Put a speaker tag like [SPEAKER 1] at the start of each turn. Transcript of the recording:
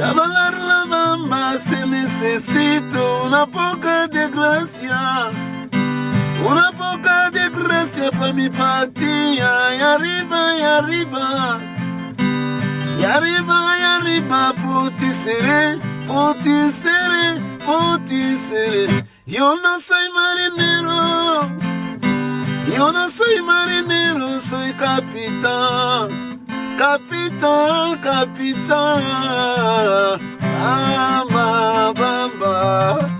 [SPEAKER 1] Trabalhar la bamba se necessita una poca de gracia. Una poca de gracia para mi patria. Y arriba, y arriba. Y arriba, y arriba. Potisere, potisere, potisere. Yo no soy marinero. Yo no soy marinero, soy capitán. Capitán, capitán. Bamba, bamba.